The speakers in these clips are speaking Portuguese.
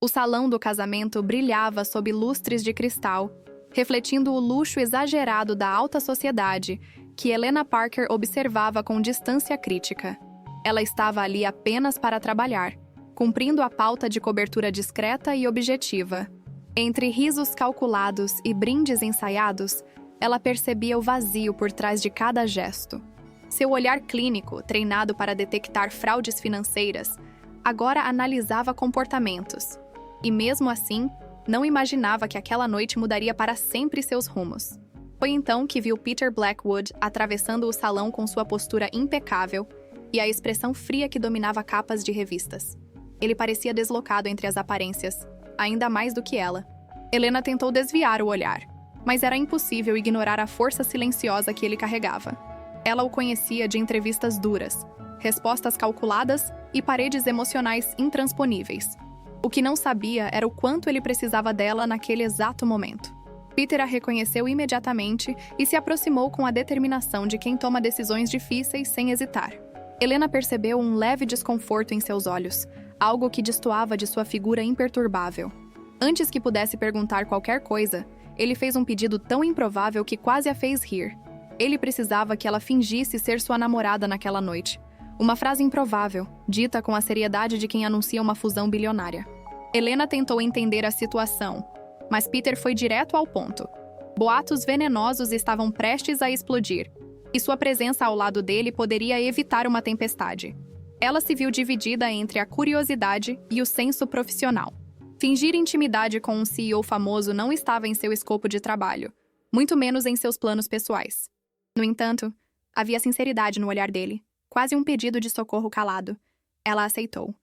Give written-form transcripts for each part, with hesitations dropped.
O salão do casamento brilhava sob lustres de cristal, refletindo o luxo exagerado da alta sociedade que Helena Parker observava com distância crítica. Ela estava ali apenas para trabalhar, cumprindo a pauta de cobertura discreta e objetiva. Entre risos calculados e brindes ensaiados, ela percebia o vazio por trás de cada gesto. Seu olhar clínico, treinado para detectar fraudes financeiras, agora analisava comportamentos. E mesmo assim, não imaginava que aquela noite mudaria para sempre seus rumos. Foi então que viu Peter Blackwood atravessando o salão com sua postura impecável e a expressão fria que dominava capas de revistas. Ele parecia deslocado entre as aparências, ainda mais do que ela. Helena tentou desviar o olhar, mas era impossível ignorar a força silenciosa que ele carregava. Ela o conhecia de entrevistas duras, respostas calculadas e paredes emocionais intransponíveis. O que não sabia era o quanto ele precisava dela naquele exato momento. Peter a reconheceu imediatamente e se aproximou com a determinação de quem toma decisões difíceis sem hesitar. Helena percebeu um leve desconforto em seus olhos, algo que destoava de sua figura imperturbável. Antes que pudesse perguntar qualquer coisa, ele fez um pedido tão improvável que quase a fez rir. Ele precisava que ela fingisse ser sua namorada naquela noite. Uma frase improvável, dita com a seriedade de quem anuncia uma fusão bilionária. Helena tentou entender a situação, mas Peter foi direto ao ponto. Boatos venenosos estavam prestes a explodir, e sua presença ao lado dele poderia evitar uma tempestade. Ela se viu dividida entre a curiosidade e o senso profissional. Fingir intimidade com um CEO famoso não estava em seu escopo de trabalho, muito menos em seus planos pessoais. No entanto, havia sinceridade no olhar dele, quase um pedido de socorro calado. Ela aceitou,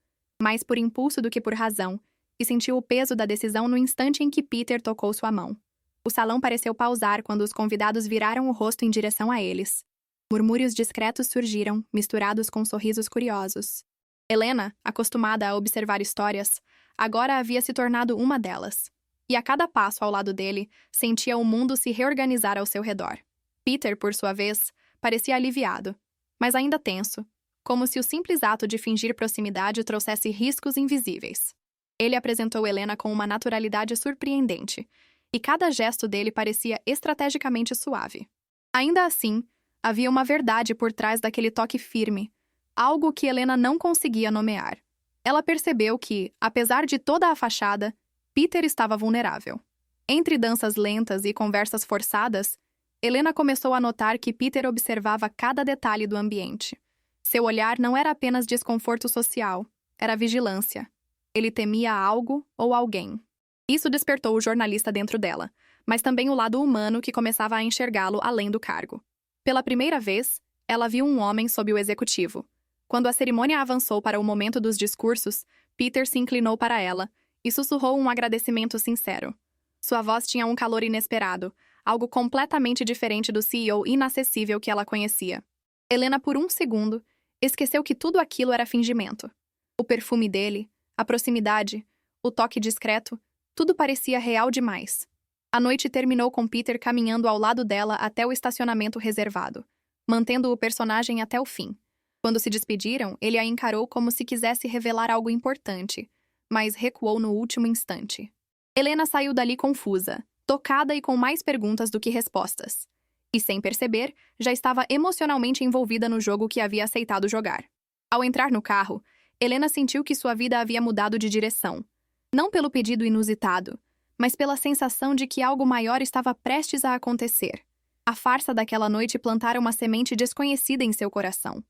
mais por impulso do que por razão, e sentiu o peso da decisão no instante em que Peter tocou sua mão. O salão pareceu pausar quando os convidados viraram o rosto em direção a eles. Murmúrios discretos surgiram, misturados com sorrisos curiosos. Helena, acostumada a observar histórias, agora havia se tornado uma delas. E a cada passo ao lado dele, sentia o mundo se reorganizar ao seu redor. Peter, por sua vez, parecia aliviado, mas ainda tenso, como se o simples ato de fingir proximidade trouxesse riscos invisíveis. Ele apresentou Helena com uma naturalidade surpreendente, e cada gesto dele parecia estrategicamente suave. Ainda assim, havia uma verdade por trás daquele toque firme, algo que Helena não conseguia nomear. Ela percebeu que, apesar de toda a fachada, Peter estava vulnerável. Entre danças lentas e conversas forçadas, Helena começou a notar que Peter observava cada detalhe do ambiente. Seu olhar não era apenas desconforto social, era vigilância. Ele temia algo ou alguém. Isso despertou o jornalista dentro dela, mas também o lado humano que começava a enxergá-lo além do cargo. Pela primeira vez, ela viu um homem sob o executivo. Quando a cerimônia avançou para o momento dos discursos, Peter se inclinou para ela e sussurrou um agradecimento sincero. Sua voz tinha um calor inesperado, algo completamente diferente do CEO inacessível que ela conhecia. Helena, por um segundo, esqueceu que tudo aquilo era fingimento. O perfume dele, a proximidade, o toque discreto, tudo parecia real demais. A noite terminou com Peter caminhando ao lado dela até o estacionamento reservado, mantendo o personagem até o fim. Quando se despediram, ele a encarou como se quisesse revelar algo importante, mas recuou no último instante. Helena saiu dali confusa, tocada e com mais perguntas do que respostas. E, sem perceber, já estava emocionalmente envolvida no jogo que havia aceitado jogar. Ao entrar no carro, Helena sentiu que sua vida havia mudado de direção. Não pelo pedido inusitado, mas pela sensação de que algo maior estava prestes a acontecer. A farsa daquela noite plantara uma semente desconhecida em seu coração.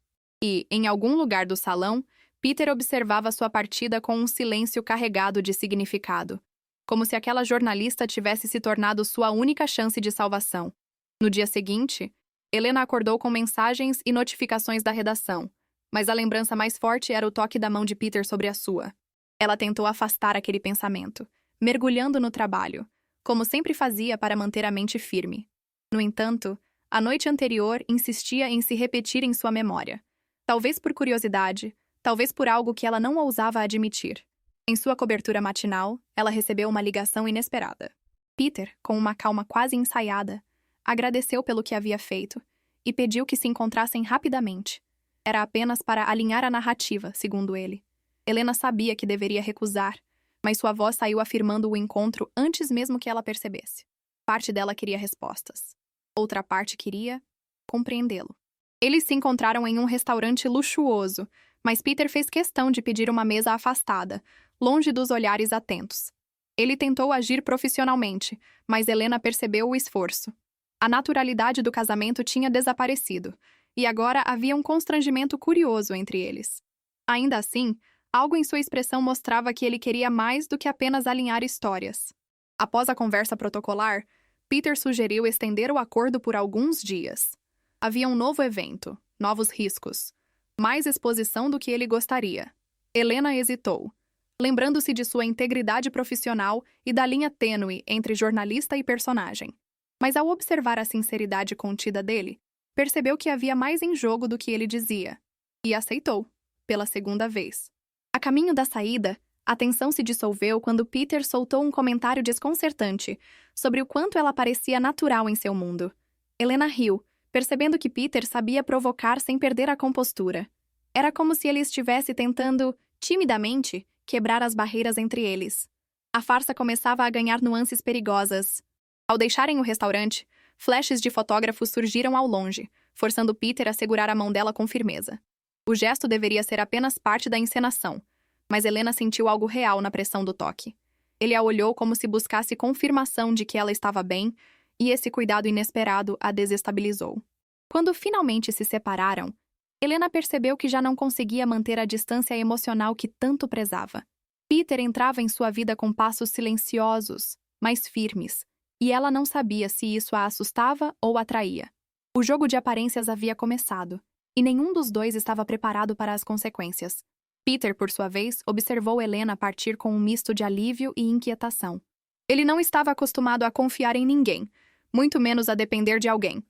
E, em algum lugar do salão, Peter observava sua partida com um silêncio carregado de significado, como se aquela jornalista tivesse se tornado sua única chance de salvação. No dia seguinte, Helena acordou com mensagens e notificações da redação, mas a lembrança mais forte era o toque da mão de Peter sobre a sua. Ela tentou afastar aquele pensamento, mergulhando no trabalho, como sempre fazia para manter a mente firme. No entanto, a noite anterior insistia em se repetir em sua memória. Talvez por curiosidade, talvez por algo que ela não ousava admitir. Em sua cobertura matinal, ela recebeu uma ligação inesperada. Peter, com uma calma quase ensaiada, agradeceu pelo que havia feito e pediu que se encontrassem rapidamente. Era apenas para alinhar a narrativa, segundo ele. Helena sabia que deveria recusar, Mas sua voz saiu afirmando o encontro antes mesmo que ela percebesse. Parte dela queria respostas. Outra parte queria compreendê-lo. Eles se encontraram em um restaurante luxuoso, mas Peter fez questão de pedir uma mesa afastada, longe dos olhares atentos. Ele tentou agir profissionalmente, mas Helena percebeu o esforço. A naturalidade do casamento tinha desaparecido, e agora havia um constrangimento curioso entre eles. Ainda assim, algo em sua expressão mostrava que ele queria mais do que apenas alinhar histórias. Após a conversa protocolar, Peter sugeriu estender o acordo por alguns dias. Havia um novo evento, novos riscos, mais exposição do que ele gostaria. Helena hesitou, lembrando-se de sua integridade profissional e da linha tênue entre jornalista e personagem. Mas ao observar a sinceridade contida dele, percebeu que havia mais em jogo do que ele dizia, e aceitou, pela segunda vez. A caminho da saída, a tensão se dissolveu quando Peter soltou um comentário desconcertante sobre o quanto ela parecia natural em seu mundo. Helena riu, percebendo que Peter sabia provocar sem perder a compostura. Era como se ele estivesse tentando, timidamente, quebrar as barreiras entre eles. A farsa começava a ganhar nuances perigosas. Ao deixarem o restaurante, flashes de fotógrafos surgiram ao longe, forçando Peter a segurar a mão dela com firmeza. O gesto deveria ser apenas parte da encenação, mas Helena sentiu algo real na pressão do toque. Ele a olhou como se buscasse confirmação de que ela estava bem, e esse cuidado inesperado a desestabilizou. Quando finalmente se separaram, Helena percebeu que já não conseguia manter a distância emocional que tanto prezava. Peter entrava em sua vida com passos silenciosos, mas firmes, e ela não sabia se isso a assustava ou atraía. O jogo de aparências havia começado, e nenhum dos dois estava preparado para as consequências. Peter, por sua vez, observou Helena partir com um misto de alívio e inquietação. Ele não estava acostumado a confiar em ninguém, muito menos a depender de alguém.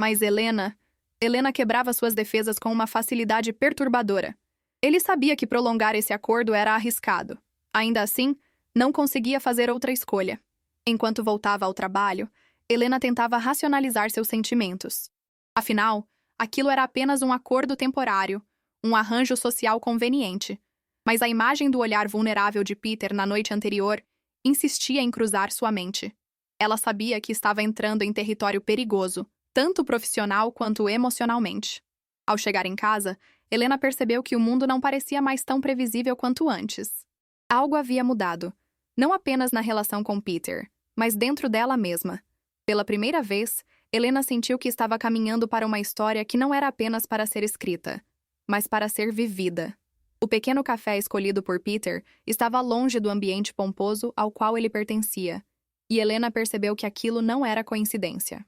Mas Helena quebrava suas defesas com uma facilidade perturbadora. Ele sabia que prolongar esse acordo era arriscado. Ainda assim, não conseguia fazer outra escolha. Enquanto voltava ao trabalho, Helena tentava racionalizar seus sentimentos. Afinal, aquilo era apenas um acordo temporário, um arranjo social conveniente. Mas a imagem do olhar vulnerável de Peter na noite anterior insistia em cruzar sua mente. Ela sabia que estava entrando em território perigoso, tanto profissional quanto emocionalmente. Ao chegar em casa, Helena percebeu que o mundo não parecia mais tão previsível quanto antes. Algo havia mudado, não apenas na relação com Peter, mas dentro dela mesma. Pela primeira vez, Helena sentiu que estava caminhando para uma história que não era apenas para ser escrita, mas para ser vivida. O pequeno café escolhido por Peter estava longe do ambiente pomposo ao qual ele pertencia, e Helena percebeu que aquilo não era coincidência.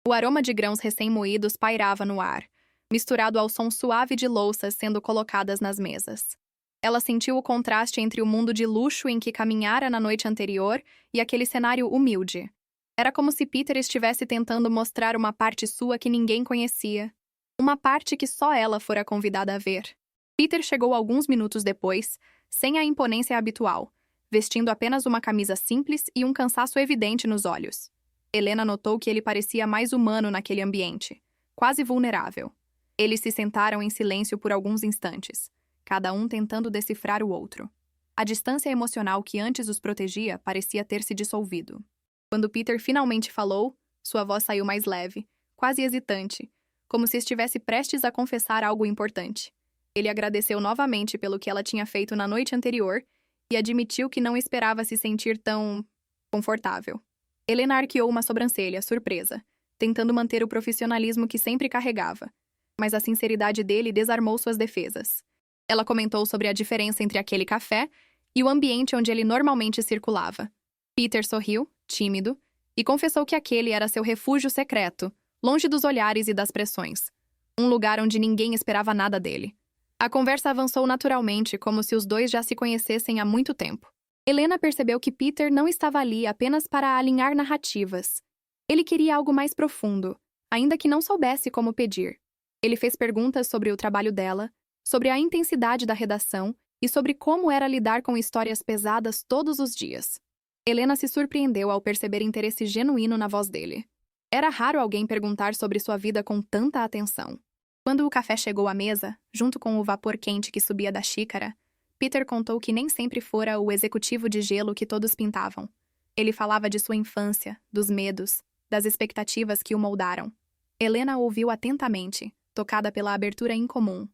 O aroma de grãos recém-moídos pairava no ar, misturado ao som suave de louças sendo colocadas nas mesas. Ela sentiu o contraste entre o mundo de luxo em que caminhara na noite anterior e aquele cenário humilde. Era como se Peter estivesse tentando mostrar uma parte sua que ninguém conhecia. Uma parte que só ela fora convidada a ver. Peter chegou alguns minutos depois, sem a imponência habitual, vestindo apenas uma camisa simples e um cansaço evidente nos olhos. Helena notou que ele parecia mais humano naquele ambiente, quase vulnerável. Eles se sentaram em silêncio por alguns instantes, cada um tentando decifrar o outro. A distância emocional que antes os protegia parecia ter se dissolvido. Quando Peter finalmente falou, sua voz saiu mais leve, quase hesitante, como se estivesse prestes a confessar algo importante. Ele agradeceu novamente pelo que ela tinha feito na noite anterior e admitiu que não esperava se sentir tão confortável. Helena arqueou uma sobrancelha, surpresa, tentando manter o profissionalismo que sempre carregava, mas a sinceridade dele desarmou suas defesas. Ela comentou sobre a diferença entre aquele café e o ambiente onde ele normalmente circulava. Peter sorriu, tímido, e confessou que aquele era seu refúgio secreto, longe dos olhares e das pressões. Um lugar onde ninguém esperava nada dele. A conversa avançou naturalmente, como se os dois já se conhecessem há muito tempo. Helena percebeu que Peter não estava ali apenas para alinhar narrativas. Ele queria algo mais profundo, ainda que não soubesse como pedir. Ele fez perguntas sobre o trabalho dela, sobre a intensidade da redação e sobre como era lidar com histórias pesadas todos os dias. Helena se surpreendeu ao perceber interesse genuíno na voz dele. Era raro alguém perguntar sobre sua vida com tanta atenção. Quando o café chegou à mesa, junto com o vapor quente que subia da xícara, Peter contou que nem sempre fora o executivo de gelo que todos pintavam. Ele falava de sua infância, dos medos, das expectativas que o moldaram. Helena ouviu atentamente, tocada pela abertura incomum.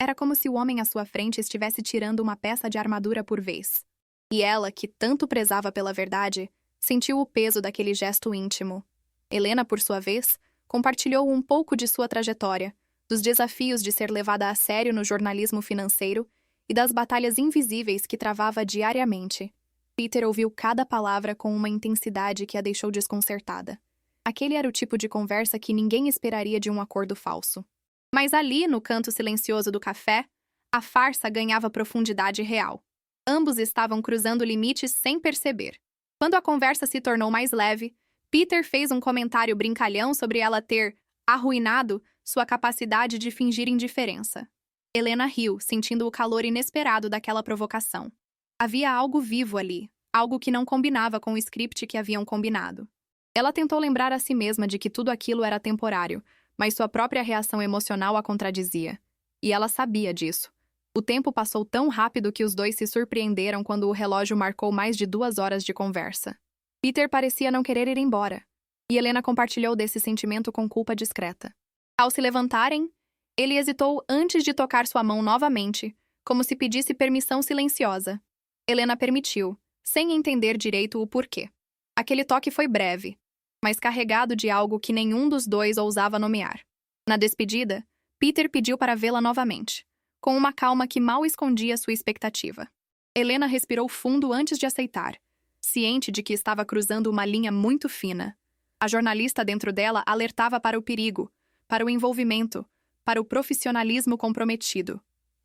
Era como se o homem à sua frente estivesse tirando uma peça de armadura por vez. E ela, que tanto prezava pela verdade, sentiu o peso daquele gesto íntimo. Helena, por sua vez, compartilhou um pouco de sua trajetória, dos desafios de ser levada a sério no jornalismo financeiro e das batalhas invisíveis que travava diariamente. Peter ouviu cada palavra com uma intensidade que a deixou desconcertada. Aquele era o tipo de conversa que ninguém esperaria de um acordo falso. Mas ali, no canto silencioso do café, a farsa ganhava profundidade real. Ambos estavam cruzando limites sem perceber. Quando a conversa se tornou mais leve, Peter fez um comentário brincalhão sobre ela ter arruinado sua capacidade de fingir indiferença. Helena riu, sentindo o calor inesperado daquela provocação. Havia algo vivo ali, algo que não combinava com o script que haviam combinado. Ela tentou lembrar a si mesma de que tudo aquilo era temporário, mas sua própria reação emocional a contradizia. E ela sabia disso. O tempo passou tão rápido que os dois se surpreenderam quando o relógio marcou mais de 2 horas de conversa. Peter parecia não querer ir embora, e Helena compartilhou desse sentimento com culpa discreta. Ao se levantarem, ele hesitou antes de tocar sua mão novamente, como se pedisse permissão silenciosa. Helena permitiu, sem entender direito o porquê. Aquele toque foi breve, mas carregado de algo que nenhum dos dois ousava nomear. Na despedida, Peter pediu para vê-la novamente, com uma calma que mal escondia sua expectativa. Helena respirou fundo antes de aceitar, ciente de que estava cruzando uma linha muito fina. A jornalista dentro dela alertava para o perigo, para o envolvimento, para o profissionalismo comprometido.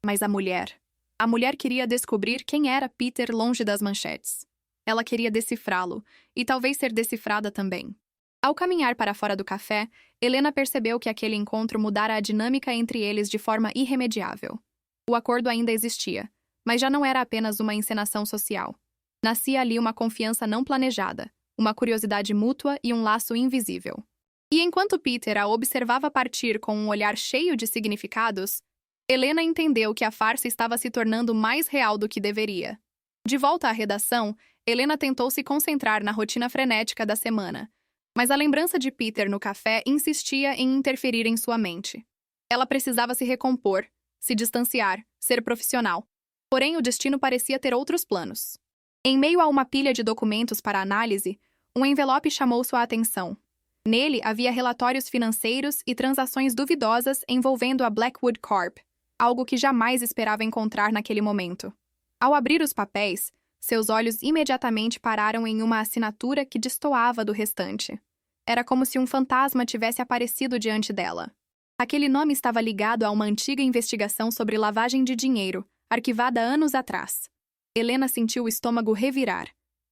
Mas a mulher queria descobrir quem era Peter longe das manchetes. Ela queria decifrá-lo, e talvez ser decifrada também. Ao caminhar para fora do café, Helena percebeu que aquele encontro mudara a dinâmica entre eles de forma irremediável. O acordo ainda existia, mas já não era apenas uma encenação social. Nascia ali uma confiança não planejada, uma curiosidade mútua e um laço invisível. E enquanto Peter a observava partir com um olhar cheio de significados, Helena entendeu que a farsa estava se tornando mais real do que deveria. De volta à redação, Helena tentou se concentrar na rotina frenética da semana, mas a lembrança de Peter no café insistia em interferir em sua mente. Ela precisava se recompor, se distanciar, ser profissional. Porém, o destino parecia ter outros planos. Em meio a uma pilha de documentos para análise, um envelope chamou sua atenção. Nele havia relatórios financeiros e transações duvidosas envolvendo a Blackwood Corp, algo que jamais esperava encontrar naquele momento. Ao abrir os papéis, seus olhos imediatamente pararam em uma assinatura que destoava do restante. Era como se um fantasma tivesse aparecido diante dela. Aquele nome estava ligado a uma antiga investigação sobre lavagem de dinheiro, arquivada anos atrás. Helena sentiu o estômago revirar.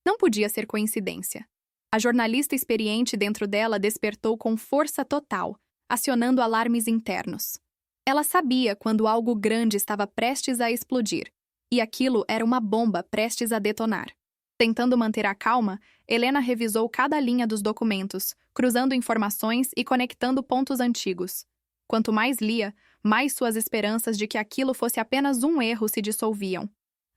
Não podia ser coincidência. A jornalista experiente dentro dela despertou com força total, acionando alarmes internos. Ela sabia quando algo grande estava prestes a explodir, e aquilo era uma bomba prestes a detonar. Tentando manter a calma, Helena revisou cada linha dos documentos, cruzando informações e conectando pontos antigos. Quanto mais lia, mais suas esperanças de que aquilo fosse apenas um erro se dissolviam.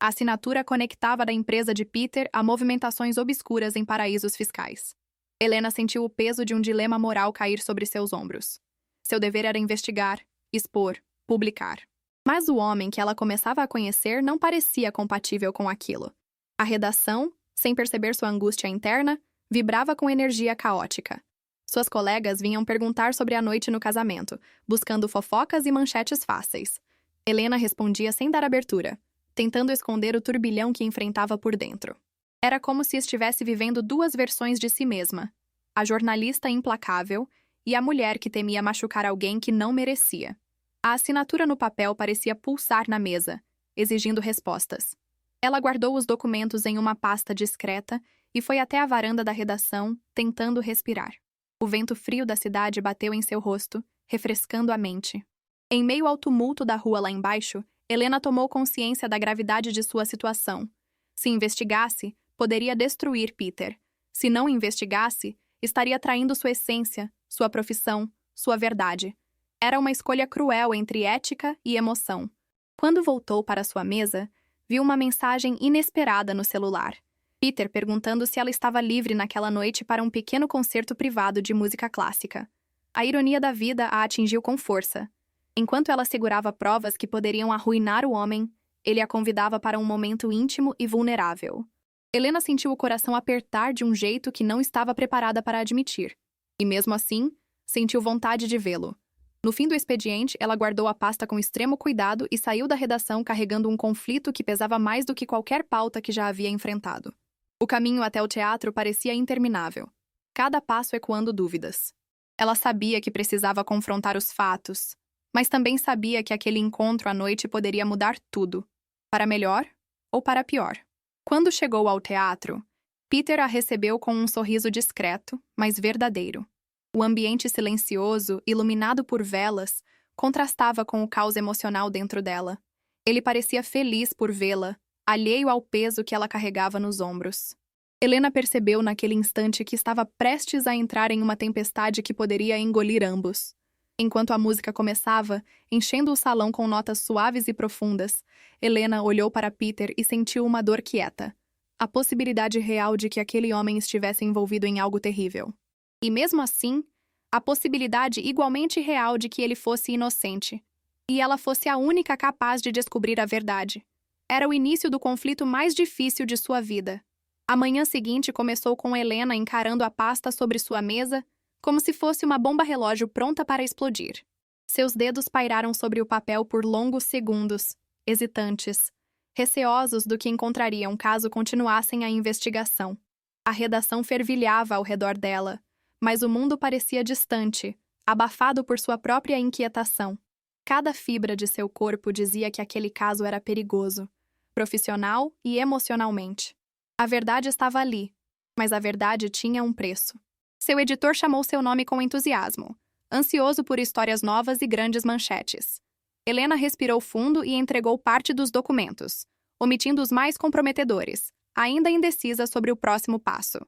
A assinatura conectava da empresa de Peter a movimentações obscuras em paraísos fiscais. Helena sentiu o peso de um dilema moral cair sobre seus ombros. Seu dever era investigar, expor, publicar. Mas o homem que ela começava a conhecer não parecia compatível com aquilo. A redação, sem perceber sua angústia interna, vibrava com energia caótica. Suas colegas vinham perguntar sobre a noite no casamento, buscando fofocas e manchetes fáceis. Helena respondia sem dar abertura, tentando esconder o turbilhão que enfrentava por dentro. Era como se estivesse vivendo 2 versões de si mesma: a jornalista implacável e a mulher que temia machucar alguém que não merecia. A assinatura no papel parecia pulsar na mesa, exigindo respostas. Ela guardou os documentos em uma pasta discreta e foi até a varanda da redação, tentando respirar. O vento frio da cidade bateu em seu rosto, refrescando a mente. Em meio ao tumulto da rua lá embaixo, Helena tomou consciência da gravidade de sua situação. Se investigasse, poderia destruir Peter. Se não investigasse, estaria traindo sua essência, sua profissão, sua verdade. Era uma escolha cruel entre ética e emoção. Quando voltou para sua mesa, viu uma mensagem inesperada no celular. Peter perguntando se ela estava livre naquela noite para um pequeno concerto privado de música clássica. A ironia da vida a atingiu com força. Enquanto ela segurava provas que poderiam arruinar o homem, ele a convidava para um momento íntimo e vulnerável. Helena sentiu o coração apertar de um jeito que não estava preparada para admitir. E mesmo assim, sentiu vontade de vê-lo. No fim do expediente, ela guardou a pasta com extremo cuidado e saiu da redação carregando um conflito que pesava mais do que qualquer pauta que já havia enfrentado. O caminho até o teatro parecia interminável, cada passo ecoando dúvidas. Ela sabia que precisava confrontar os fatos, mas também sabia que aquele encontro à noite poderia mudar tudo, para melhor ou para pior. Quando chegou ao teatro, Peter a recebeu com um sorriso discreto, mas verdadeiro. O ambiente silencioso, iluminado por velas, contrastava com o caos emocional dentro dela. Ele parecia feliz por vê-la, alheio ao peso que ela carregava nos ombros. Helena percebeu naquele instante que estava prestes a entrar em uma tempestade que poderia engolir ambos. Enquanto a música começava, enchendo o salão com notas suaves e profundas, Helena olhou para Peter e sentiu uma dor quieta. A possibilidade real de que aquele homem estivesse envolvido em algo terrível. E mesmo assim, a possibilidade igualmente real de que ele fosse inocente. E ela fosse a única capaz de descobrir a verdade. Era o início do conflito mais difícil de sua vida. A manhã seguinte começou com Helena encarando a pasta sobre sua mesa, como se fosse uma bomba-relógio pronta para explodir. Seus dedos pairaram sobre o papel por longos segundos, hesitantes, receosos do que encontrariam caso continuassem a investigação. A redação fervilhava ao redor dela, mas o mundo parecia distante, abafado por sua própria inquietação. Cada fibra de seu corpo dizia que aquele caso era perigoso, profissional e emocionalmente. A verdade estava ali, mas a verdade tinha um preço. Seu editor chamou seu nome com entusiasmo, ansioso por histórias novas e grandes manchetes. Helena respirou fundo e entregou parte dos documentos, omitindo os mais comprometedores, ainda indecisa sobre o próximo passo.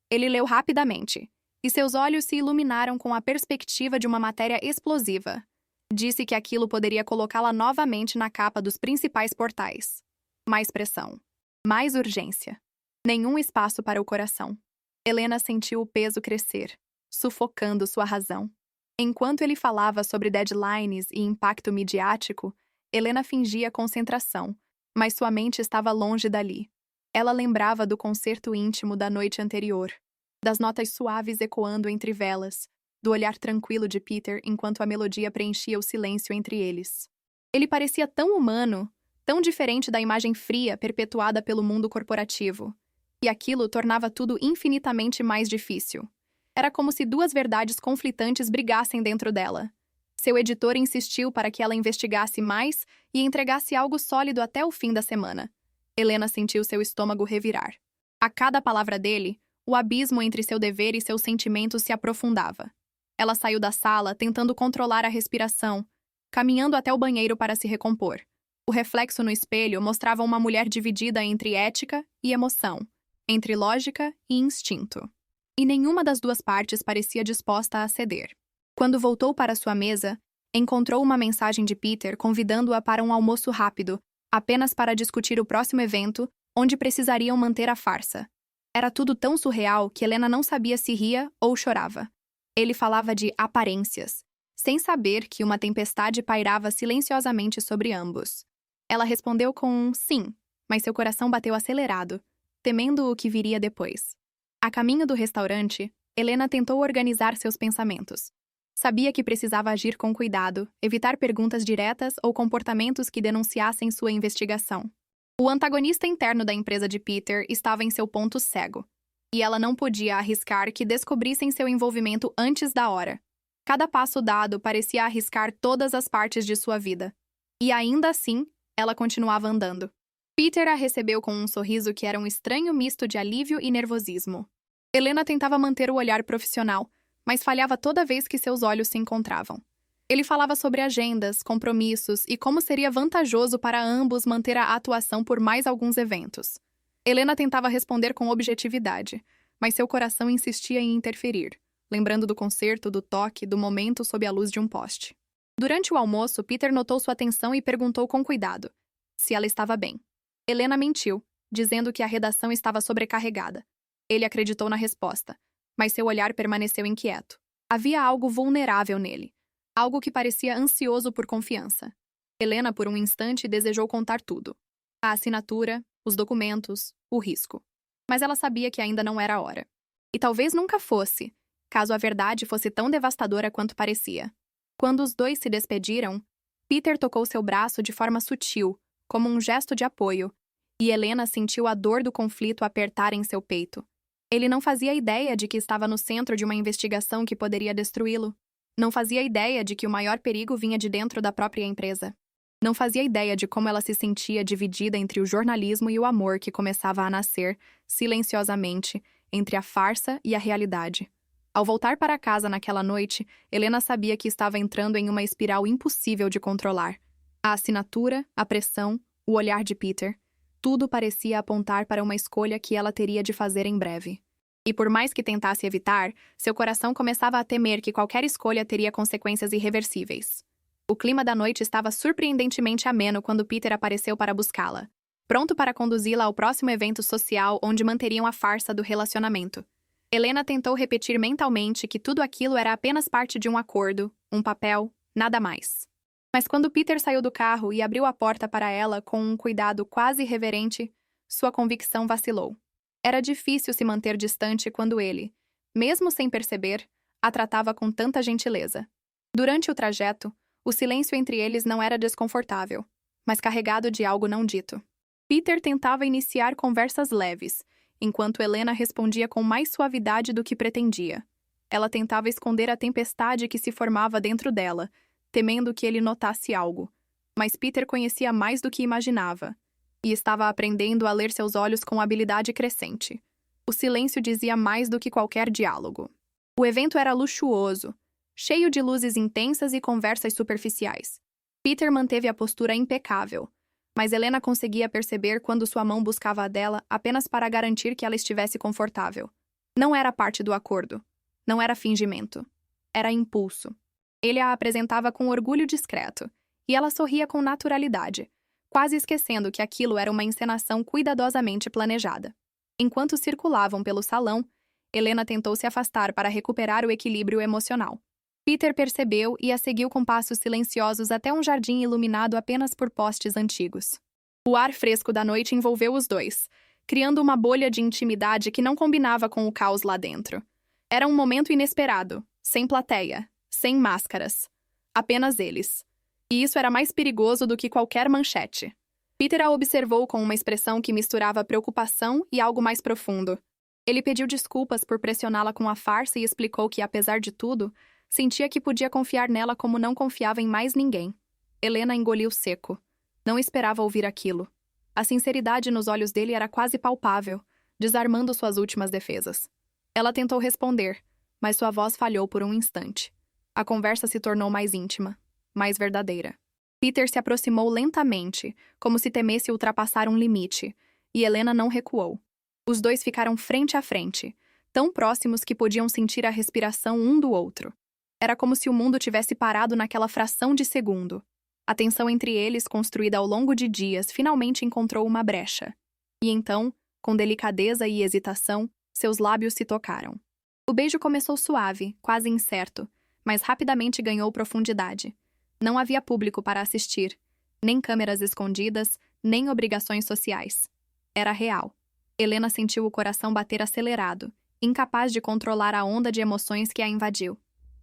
Ele leu rapidamente, e seus olhos se iluminaram com a perspectiva de uma matéria explosiva. Disse que aquilo poderia colocá-la novamente na capa dos principais portais. Mais pressão. Mais urgência. Nenhum espaço para o coração. Helena sentiu o peso crescer, sufocando sua razão. Enquanto ele falava sobre deadlines e impacto midiático, Helena fingia concentração, mas sua mente estava longe dali. Ela lembrava do concerto íntimo da noite anterior, das notas suaves ecoando entre velas, do olhar tranquilo de Peter enquanto a melodia preenchia o silêncio entre eles. Ele parecia tão humano, tão diferente da imagem fria perpetuada pelo mundo corporativo. E aquilo tornava tudo infinitamente mais difícil. Era como se duas verdades conflitantes brigassem dentro dela. Seu editor insistiu para que ela investigasse mais e entregasse algo sólido até o fim da semana. Helena sentiu seu estômago revirar. A cada palavra dele, o abismo entre seu dever e seus sentimentos se aprofundava. Ela saiu da sala, tentando controlar a respiração, caminhando até o banheiro para se recompor. O reflexo no espelho mostrava uma mulher dividida entre ética e emoção, entre lógica e instinto. E nenhuma das duas partes parecia disposta a ceder. Quando voltou para sua mesa, encontrou uma mensagem de Peter convidando-a para um almoço rápido, apenas para discutir o próximo evento, onde precisariam manter a farsa. Era tudo tão surreal que Helena não sabia se ria ou chorava. Ele falava de aparências, sem saber que uma tempestade pairava silenciosamente sobre ambos. Ela respondeu com um sim, mas seu coração bateu acelerado, temendo o que viria depois. A caminho do restaurante, Helena tentou organizar seus pensamentos. Sabia que precisava agir com cuidado, evitar perguntas diretas ou comportamentos que denunciassem sua investigação. O antagonista interno da empresa de Peter estava em seu ponto cego, e ela não podia arriscar que descobrissem seu envolvimento antes da hora. Cada passo dado parecia arriscar todas as partes de sua vida. E ainda assim, ela continuava andando. Peter a recebeu com um sorriso que era um estranho misto de alívio e nervosismo. Helena tentava manter o olhar profissional, mas falhava toda vez que seus olhos se encontravam. Ele falava sobre agendas, compromissos e como seria vantajoso para ambos manter a atuação por mais alguns eventos. Helena tentava responder com objetividade, mas seu coração insistia em interferir, lembrando do concerto, do toque, do momento sob a luz de um poste. Durante o almoço, Peter notou sua atenção e perguntou com cuidado se ela estava bem. Helena mentiu, dizendo que a redação estava sobrecarregada. Ele acreditou na resposta, mas seu olhar permaneceu inquieto. Havia algo vulnerável nele, algo que parecia ansioso por confiança. Helena, por um instante, desejou contar tudo. A assinatura, os documentos, o risco. Mas ela sabia que ainda não era a hora. E talvez nunca fosse, caso a verdade fosse tão devastadora quanto parecia. Quando os dois se despediram, Peter tocou seu braço de forma sutil, como um gesto de apoio, e Helena sentiu a dor do conflito apertar em seu peito. Ele não fazia ideia de que estava no centro de uma investigação que poderia destruí-lo. Não fazia ideia de que o maior perigo vinha de dentro da própria empresa. Não fazia ideia de como ela se sentia dividida entre o jornalismo e o amor que começava a nascer, silenciosamente, entre a farsa e a realidade. Ao voltar para casa naquela noite, Helena sabia que estava entrando em uma espiral impossível de controlar. A assinatura, a pressão, o olhar de Peter, tudo parecia apontar para uma escolha que ela teria de fazer em breve. E por mais que tentasse evitar, seu coração começava a temer que qualquer escolha teria consequências irreversíveis. O clima da noite estava surpreendentemente ameno quando Peter apareceu para buscá-la, pronto para conduzi-la ao próximo evento social onde manteriam a farsa do relacionamento. Helena tentou repetir mentalmente que tudo aquilo era apenas parte de um acordo, um papel, nada mais. Mas quando Peter saiu do carro e abriu a porta para ela com um cuidado quase reverente, sua convicção vacilou. Era difícil se manter distante quando ele, mesmo sem perceber, a tratava com tanta gentileza. Durante o trajeto, o silêncio entre eles não era desconfortável, mas carregado de algo não dito. Peter tentava iniciar conversas leves, enquanto Helena respondia com mais suavidade do que pretendia. Ela tentava esconder a tempestade que se formava dentro dela, temendo que ele notasse algo. Mas Peter conhecia mais do que imaginava, e estava aprendendo a ler seus olhos com habilidade crescente. O silêncio dizia mais do que qualquer diálogo. O evento era luxuoso, cheio de luzes intensas e conversas superficiais. Peter manteve a postura impecável, mas Helena conseguia perceber quando sua mão buscava a dela apenas para garantir que ela estivesse confortável. Não era parte do acordo. Não era fingimento. Era impulso. Ele a apresentava com orgulho discreto, e ela sorria com naturalidade, quase esquecendo que aquilo era uma encenação cuidadosamente planejada. Enquanto circulavam pelo salão, Helena tentou se afastar para recuperar o equilíbrio emocional. Peter percebeu e a seguiu com passos silenciosos até um jardim iluminado apenas por postes antigos. O ar fresco da noite envolveu os dois, criando uma bolha de intimidade que não combinava com o caos lá dentro. Era um momento inesperado, sem plateia, sem máscaras. Apenas eles. E isso era mais perigoso do que qualquer manchete. Peter a observou com uma expressão que misturava preocupação e algo mais profundo. Ele pediu desculpas por pressioná-la com a farsa e explicou que, apesar de tudo, sentia que podia confiar nela como não confiava em mais ninguém. Helena engoliu seco. Não esperava ouvir aquilo. A sinceridade nos olhos dele era quase palpável, desarmando suas últimas defesas. Ela tentou responder, mas sua voz falhou por um instante. A conversa se tornou mais íntima, mais verdadeira. Peter se aproximou lentamente, como se temesse ultrapassar um limite, e Helena não recuou. Os dois ficaram frente a frente, tão próximos que podiam sentir a respiração um do outro. Era como se o mundo tivesse parado naquela fração de segundo. A tensão entre eles, construída ao longo de dias, finalmente encontrou uma brecha. E então, com delicadeza e hesitação, seus lábios se tocaram. O beijo começou suave, quase incerto, mas rapidamente ganhou profundidade. Não havia público para assistir, nem câmeras escondidas, nem obrigações sociais. Era real. Helena sentiu o coração bater acelerado, incapaz de controlar a onda de emoções que a invadiu.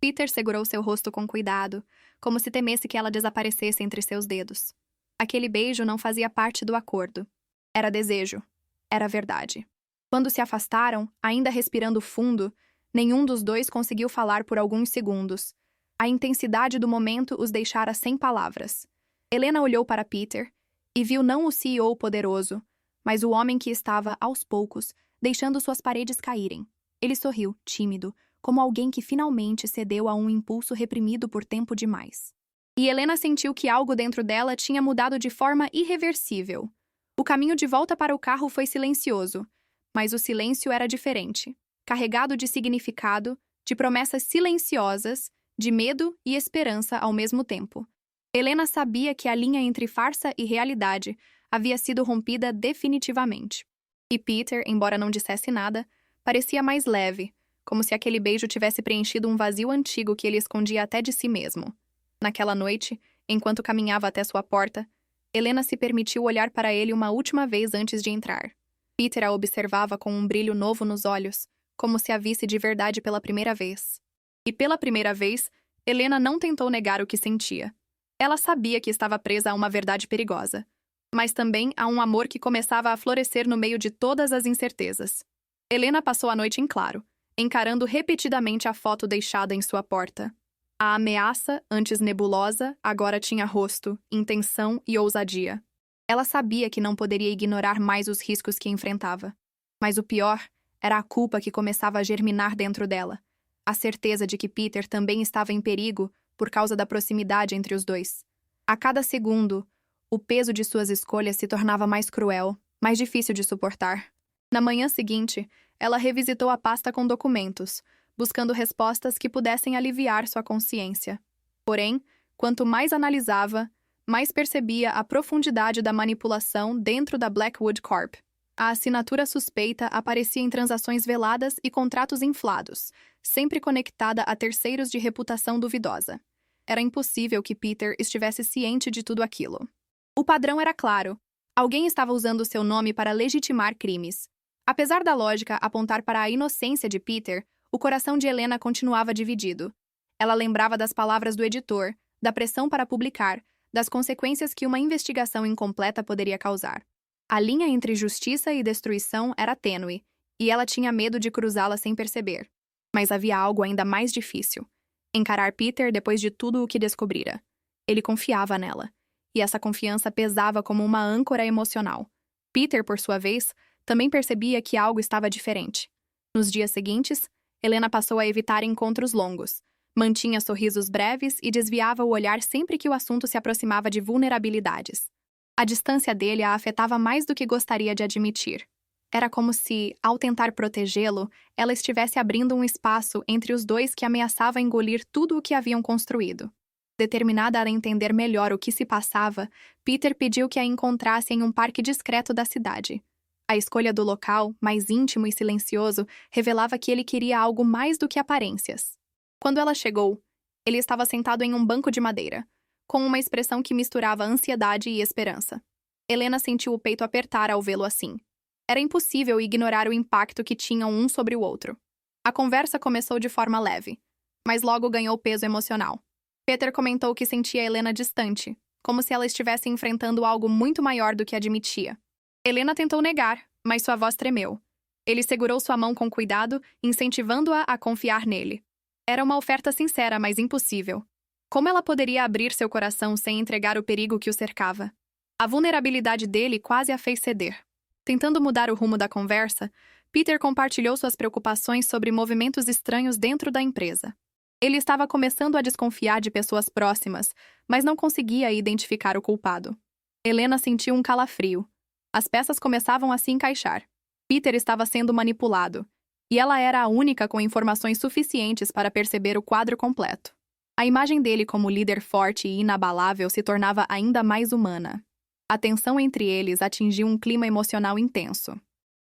Peter segurou seu rosto com cuidado, como se temesse que ela desaparecesse entre seus dedos. Aquele beijo não fazia parte do acordo. Era desejo. Era verdade. Quando se afastaram, ainda respirando fundo, nenhum dos dois conseguiu falar por alguns segundos. A intensidade do momento os deixara sem palavras. Helena olhou para Peter e viu não o CEO poderoso, mas o homem que estava, aos poucos, deixando suas paredes caírem. Ele sorriu, tímido, como alguém que finalmente cedeu a um impulso reprimido por tempo demais. E Helena sentiu que algo dentro dela tinha mudado de forma irreversível. O caminho de volta para o carro foi silencioso, mas o silêncio era diferente, carregado de significado, de promessas silenciosas, de medo e esperança ao mesmo tempo. Helena sabia que a linha entre farsa e realidade havia sido rompida definitivamente. E Peter, embora não dissesse nada, parecia mais leve, como se aquele beijo tivesse preenchido um vazio antigo que ele escondia até de si mesmo. Naquela noite, enquanto caminhava até sua porta, Helena se permitiu olhar para ele uma última vez antes de entrar. Peter a observava com um brilho novo nos olhos, como se a visse de verdade pela primeira vez. E pela primeira vez, Helena não tentou negar o que sentia. Ela sabia que estava presa a uma verdade perigosa, mas também a um amor que começava a florescer no meio de todas as incertezas. Helena passou a noite em claro, encarando repetidamente a foto deixada em sua porta. A ameaça, antes nebulosa, agora tinha rosto, intenção e ousadia. Ela sabia que não poderia ignorar mais os riscos que enfrentava. Mas o pior era a culpa que começava a germinar dentro dela. A certeza de que Peter também estava em perigo por causa da proximidade entre os dois. A cada segundo, o peso de suas escolhas se tornava mais cruel, mais difícil de suportar. Na manhã seguinte, ela revisitou a pasta com documentos, buscando respostas que pudessem aliviar sua consciência. Porém, quanto mais analisava, mais percebia a profundidade da manipulação dentro da Blackwood Corp. A assinatura suspeita aparecia em transações veladas e contratos inflados, sempre conectada a terceiros de reputação duvidosa. Era impossível que Peter estivesse ciente de tudo aquilo. O padrão era claro. Alguém estava usando seu nome para legitimar crimes. Apesar da lógica apontar para a inocência de Peter, o coração de Helena continuava dividido. Ela lembrava das palavras do editor, da pressão para publicar, das consequências que uma investigação incompleta poderia causar. A linha entre justiça e destruição era tênue, e ela tinha medo de cruzá-la sem perceber. Mas havia algo ainda mais difícil: encarar Peter depois de tudo o que descobrira. Ele confiava nela, e essa confiança pesava como uma âncora emocional. Peter, por sua vez, também percebia que algo estava diferente. Nos dias seguintes, Helena passou a evitar encontros longos, mantinha sorrisos breves e desviava o olhar sempre que o assunto se aproximava de vulnerabilidades. A distância dele a afetava mais do que gostaria de admitir. Era como se, ao tentar protegê-lo, ela estivesse abrindo um espaço entre os dois que ameaçava engolir tudo o que haviam construído. Determinada a entender melhor o que se passava, Peter pediu que a encontrasse em um parque discreto da cidade. A escolha do local, mais íntimo e silencioso, revelava que ele queria algo mais do que aparências. Quando ela chegou, ele estava sentado em um banco de madeira, com uma expressão que misturava ansiedade e esperança. Helena sentiu o peito apertar ao vê-lo assim. Era impossível ignorar o impacto que tinham um sobre o outro. A conversa começou de forma leve, mas logo ganhou peso emocional. Peter comentou que sentia Helena distante, como se ela estivesse enfrentando algo muito maior do que admitia. Helena tentou negar, mas sua voz tremeu. Ele segurou sua mão com cuidado, incentivando-a a confiar nele. Era uma oferta sincera, mas impossível. Como ela poderia abrir seu coração sem entregar o perigo que o cercava? A vulnerabilidade dele quase a fez ceder. Tentando mudar o rumo da conversa, Peter compartilhou suas preocupações sobre movimentos estranhos dentro da empresa. Ele estava começando a desconfiar de pessoas próximas, mas não conseguia identificar o culpado. Helena sentiu um calafrio. As peças começavam a se encaixar. Peter estava sendo manipulado, e ela era a única com informações suficientes para perceber o quadro completo. A imagem dele como líder forte e inabalável se tornava ainda mais humana. A tensão entre eles atingiu um clima emocional intenso.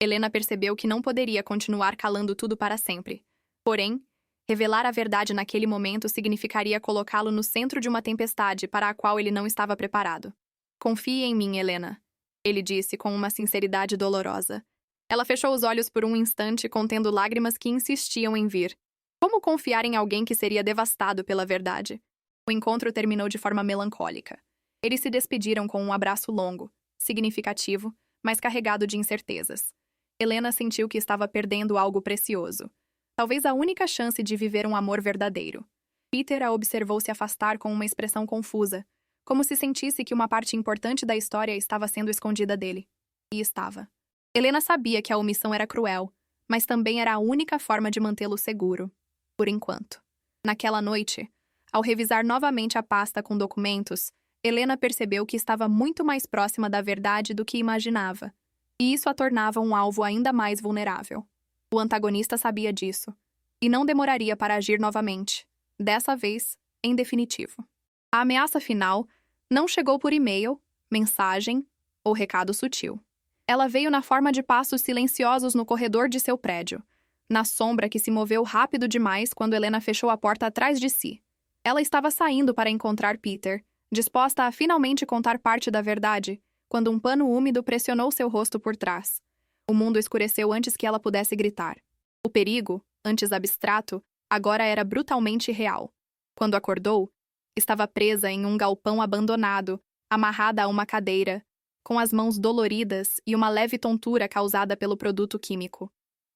Helena percebeu que não poderia continuar calando tudo para sempre. Porém, revelar a verdade naquele momento significaria colocá-lo no centro de uma tempestade para a qual ele não estava preparado. "Confie em mim, Helena", ele disse com uma sinceridade dolorosa. Ela fechou os olhos por um instante, contendo lágrimas que insistiam em vir. Como confiar em alguém que seria devastado pela verdade? O encontro terminou de forma melancólica. Eles se despediram com um abraço longo, significativo, mas carregado de incertezas. Helena sentiu que estava perdendo algo precioso. Talvez a única chance de viver um amor verdadeiro. Peter a observou se afastar com uma expressão confusa, como se sentisse que uma parte importante da história estava sendo escondida dele. E estava. Helena sabia que a omissão era cruel, mas também era a única forma de mantê-lo seguro. Por enquanto. Naquela noite, ao revisar novamente a pasta com documentos, Helena percebeu que estava muito mais próxima da verdade do que imaginava, e isso a tornava um alvo ainda mais vulnerável. O antagonista sabia disso, e não demoraria para agir novamente, dessa vez, em definitivo. A ameaça final não chegou por e-mail, mensagem o recado sutil. Ela veio na forma de passos silenciosos no corredor de seu prédio, na sombra que se moveu rápido demais quando Helena fechou a porta atrás de si. Ela estava saindo para encontrar Peter, disposta a finalmente contar parte da verdade, quando um pano úmido pressionou seu rosto por trás. O mundo escureceu antes que ela pudesse gritar. O perigo, antes abstrato, agora era brutalmente real. Quando acordou, estava presa em um galpão abandonado, amarrada a uma cadeira, com as mãos doloridas e uma leve tontura causada pelo produto químico.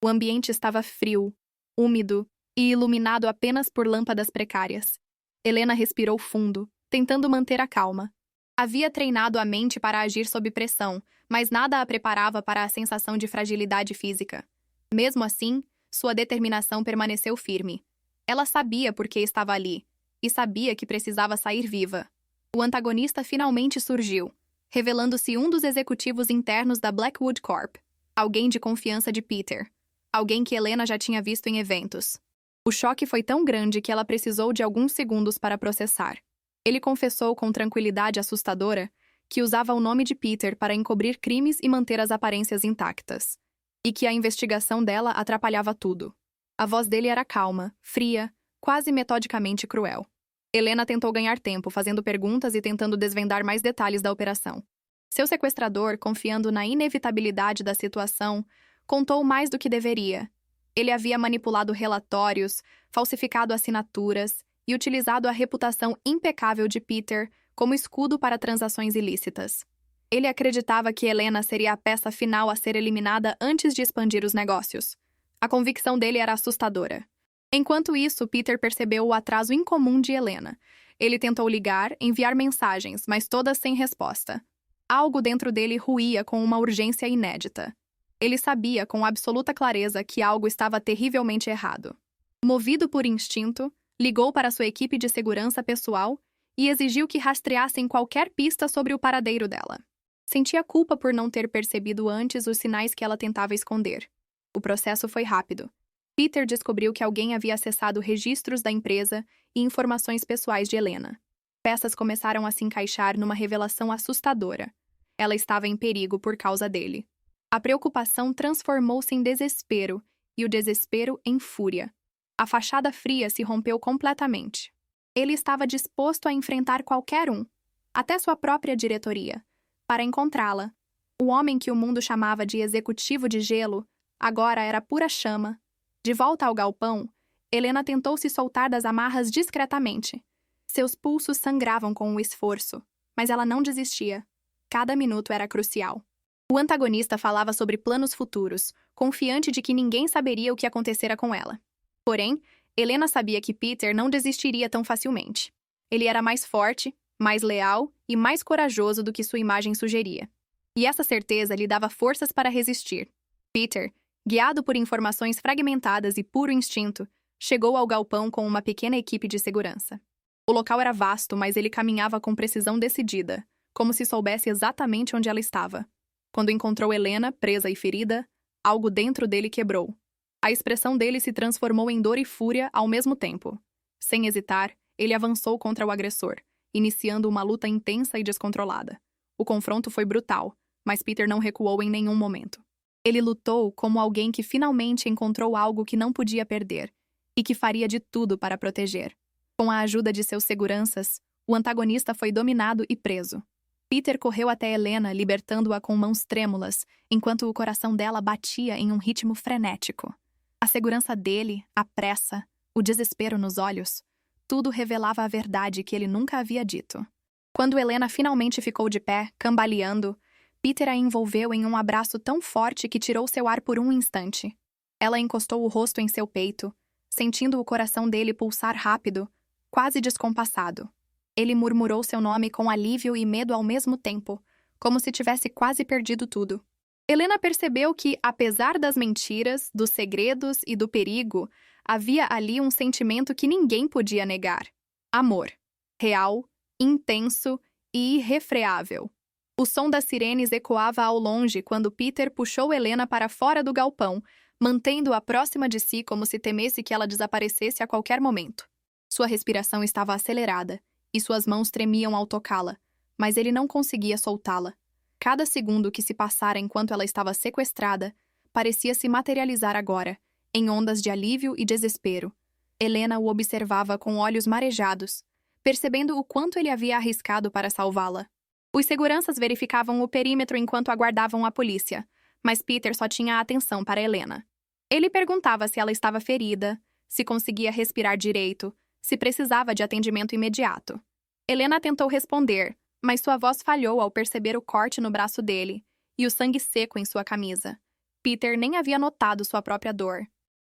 O ambiente estava frio, úmido e iluminado apenas por lâmpadas precárias. Helena respirou fundo, tentando manter a calma. Havia treinado a mente para agir sob pressão, mas nada a preparava para a sensação de fragilidade física. Mesmo assim, sua determinação permaneceu firme. Ela sabia por que estava ali, e sabia que precisava sair viva. O antagonista finalmente surgiu, revelando-se um dos executivos internos da Blackwood Corp, alguém de confiança de Peter, alguém que Helena já tinha visto em eventos. O choque foi tão grande que ela precisou de alguns segundos para processar. Ele confessou com tranquilidade assustadora que usava o nome de Peter para encobrir crimes e manter as aparências intactas, e que a investigação dela atrapalhava tudo. A voz dele era calma, fria, quase metodicamente cruel. Helena tentou ganhar tempo, fazendo perguntas e tentando desvendar mais detalhes da operação. Seu sequestrador, confiando na inevitabilidade da situação, contou mais do que deveria. Ele havia manipulado relatórios, falsificado assinaturas e utilizado a reputação impecável de Peter como escudo para transações ilícitas. Ele acreditava que Helena seria a peça final a ser eliminada antes de expandir os negócios. A convicção dele era assustadora. Enquanto isso, Peter percebeu o atraso incomum de Helena. Ele tentou ligar, enviar mensagens, mas todas sem resposta. Algo dentro dele ruía com uma urgência inédita. Ele sabia com absoluta clareza que algo estava terrivelmente errado. Movido por instinto, ligou para sua equipe de segurança pessoal e exigiu que rastreassem qualquer pista sobre o paradeiro dela. Sentia culpa por não ter percebido antes os sinais que ela tentava esconder. O processo foi rápido. Peter descobriu que alguém havia acessado registros da empresa e informações pessoais de Helena. Peças começaram a se encaixar numa revelação assustadora. Ela estava em perigo por causa dele. A preocupação transformou-se em desespero e o desespero em fúria. A fachada fria se rompeu completamente. Ele estava disposto a enfrentar qualquer um, até sua própria diretoria, para encontrá-la. O homem que o mundo chamava de executivo de gelo agora era pura chama. De volta ao galpão, Helena tentou se soltar das amarras discretamente. Seus pulsos sangravam com o esforço, mas ela não desistia. Cada minuto era crucial. O antagonista falava sobre planos futuros, confiante de que ninguém saberia o que acontecera com ela. Porém, Helena sabia que Peter não desistiria tão facilmente. Ele era mais forte, mais leal e mais corajoso do que sua imagem sugeria. E essa certeza lhe dava forças para resistir. Peter, guiado por informações fragmentadas e puro instinto, chegou ao galpão com uma pequena equipe de segurança. O local era vasto, mas ele caminhava com precisão decidida, como se soubesse exatamente onde ela estava. Quando encontrou Helena, presa e ferida, algo dentro dele quebrou. A expressão dele se transformou em dor e fúria ao mesmo tempo. Sem hesitar, ele avançou contra o agressor, iniciando uma luta intensa e descontrolada. O confronto foi brutal, mas Peter não recuou em nenhum momento. Ele lutou como alguém que finalmente encontrou algo que não podia perder e que faria de tudo para proteger. Com a ajuda de seus seguranças, o antagonista foi dominado e preso. Peter correu até Helena, libertando-a com mãos trêmulas, enquanto o coração dela batia em um ritmo frenético. A segurança dele, a pressa, o desespero nos olhos, tudo revelava a verdade que ele nunca havia dito. Quando Helena finalmente ficou de pé, cambaleando, Peter a envolveu em um abraço tão forte que tirou seu ar por um instante. Ela encostou o rosto em seu peito, sentindo o coração dele pulsar rápido, quase descompassado. Ele murmurou seu nome com alívio e medo ao mesmo tempo, como se tivesse quase perdido tudo. Helena percebeu que, apesar das mentiras, dos segredos e do perigo, havia ali um sentimento que ninguém podia negar. Amor. Real, intenso e irrefreável. O som das sirenes ecoava ao longe quando Peter puxou Helena para fora do galpão, mantendo-a próxima de si como se temesse que ela desaparecesse a qualquer momento. Sua respiração estava acelerada, e suas mãos tremiam ao tocá-la, mas ele não conseguia soltá-la. Cada segundo que se passara enquanto ela estava sequestrada parecia se materializar agora, em ondas de alívio e desespero. Helena o observava com olhos marejados, percebendo o quanto ele havia arriscado para salvá-la. Os seguranças verificavam o perímetro enquanto aguardavam a polícia, mas Peter só tinha atenção para Helena. Ele perguntava se ela estava ferida, se conseguia respirar direito, se precisava de atendimento imediato. Helena tentou responder, mas sua voz falhou ao perceber o corte no braço dele e o sangue seco em sua camisa. Peter nem havia notado sua própria dor.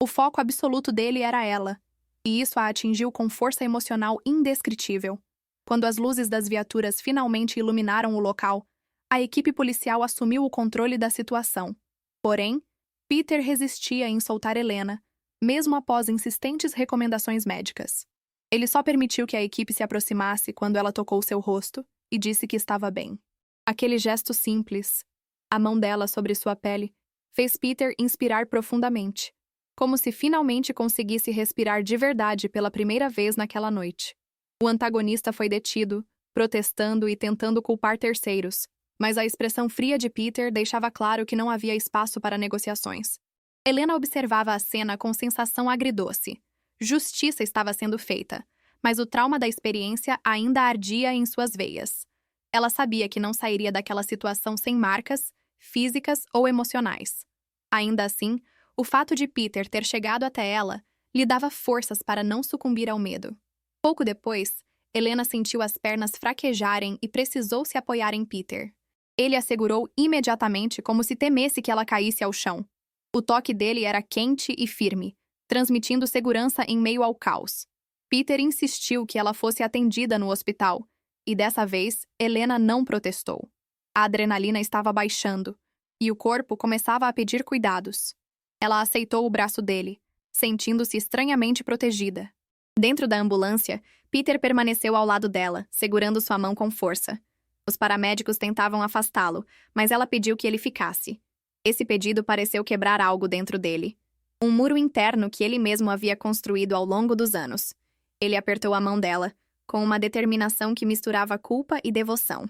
O foco absoluto dele era ela, e isso a atingiu com força emocional indescritível. Quando as luzes das viaturas finalmente iluminaram o local, a equipe policial assumiu o controle da situação. Porém, Peter resistia em soltar Helena, mesmo após insistentes recomendações médicas. Ele só permitiu que a equipe se aproximasse quando ela tocou seu rosto e disse que estava bem. Aquele gesto simples, a mão dela sobre sua pele, fez Peter inspirar profundamente, como se finalmente conseguisse respirar de verdade pela primeira vez naquela noite. O antagonista foi detido, protestando e tentando culpar terceiros, mas a expressão fria de Peter deixava claro que não havia espaço para negociações. Helena observava a cena com sensação agridoce. Justiça estava sendo feita, mas o trauma da experiência ainda ardia em suas veias. Ela sabia que não sairia daquela situação sem marcas, físicas ou emocionais. Ainda assim, o fato de Peter ter chegado até ela lhe dava forças para não sucumbir ao medo. Pouco depois, Helena sentiu as pernas fraquejarem e precisou se apoiar em Peter. Ele a segurou imediatamente como se temesse que ela caísse ao chão. O toque dele era quente e firme, transmitindo segurança em meio ao caos. Peter insistiu que ela fosse atendida no hospital, e dessa vez, Helena não protestou. A adrenalina estava baixando, e o corpo começava a pedir cuidados. Ela aceitou o braço dele, sentindo-se estranhamente protegida. Dentro da ambulância, Peter permaneceu ao lado dela, segurando sua mão com força. Os paramédicos tentavam afastá-lo, mas ela pediu que ele ficasse. Esse pedido pareceu quebrar algo dentro dele. Um muro interno que ele mesmo havia construído ao longo dos anos. Ele apertou a mão dela, com uma determinação que misturava culpa e devoção.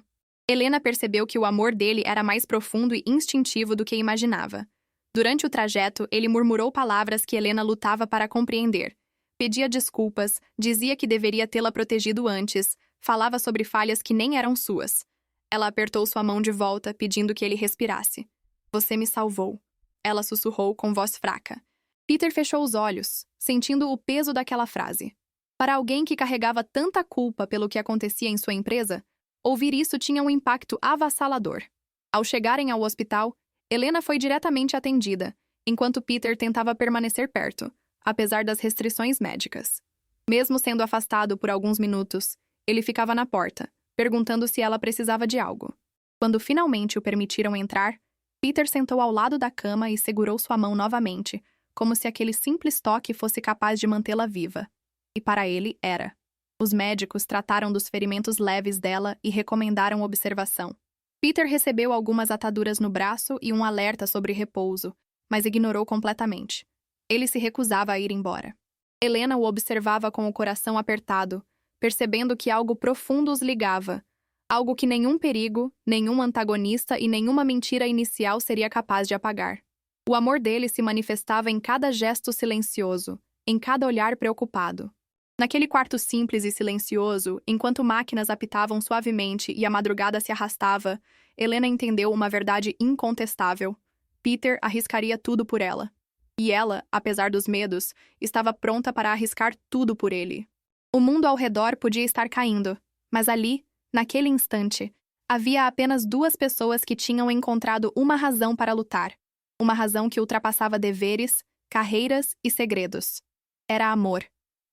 Helena percebeu que o amor dele era mais profundo e instintivo do que imaginava. Durante o trajeto, ele murmurou palavras que Helena lutava para compreender. Pedia desculpas, dizia que deveria tê-la protegido antes, falava sobre falhas que nem eram suas. Ela apertou sua mão de volta, pedindo que ele respirasse. "Você me salvou", ela sussurrou com voz fraca. Peter fechou os olhos, sentindo o peso daquela frase. Para alguém que carregava tanta culpa pelo que acontecia em sua empresa, ouvir isso tinha um impacto avassalador. Ao chegarem ao hospital, Helena foi diretamente atendida, enquanto Peter tentava permanecer perto, apesar das restrições médicas. Mesmo sendo afastado por alguns minutos, ele ficava na porta, perguntando se ela precisava de algo. Quando finalmente o permitiram entrar, Peter sentou ao lado da cama e segurou sua mão novamente, como se aquele simples toque fosse capaz de mantê-la viva. E para ele, era. Os médicos trataram dos ferimentos leves dela e recomendaram observação. Peter recebeu algumas ataduras no braço e um alerta sobre repouso, mas ignorou completamente. Ele se recusava a ir embora. Helena o observava com o coração apertado, percebendo que algo profundo os ligava, algo que nenhum perigo, nenhum antagonista e nenhuma mentira inicial seria capaz de apagar. O amor dele se manifestava em cada gesto silencioso, em cada olhar preocupado. Naquele quarto simples e silencioso, enquanto máquinas apitavam suavemente e a madrugada se arrastava, Helena entendeu uma verdade incontestável. Peter arriscaria tudo por ela. E ela, apesar dos medos, estava pronta para arriscar tudo por ele. O mundo ao redor podia estar caindo, mas ali, naquele instante, havia apenas duas pessoas que tinham encontrado uma razão para lutar. Uma razão que ultrapassava deveres, carreiras e segredos. Era amor.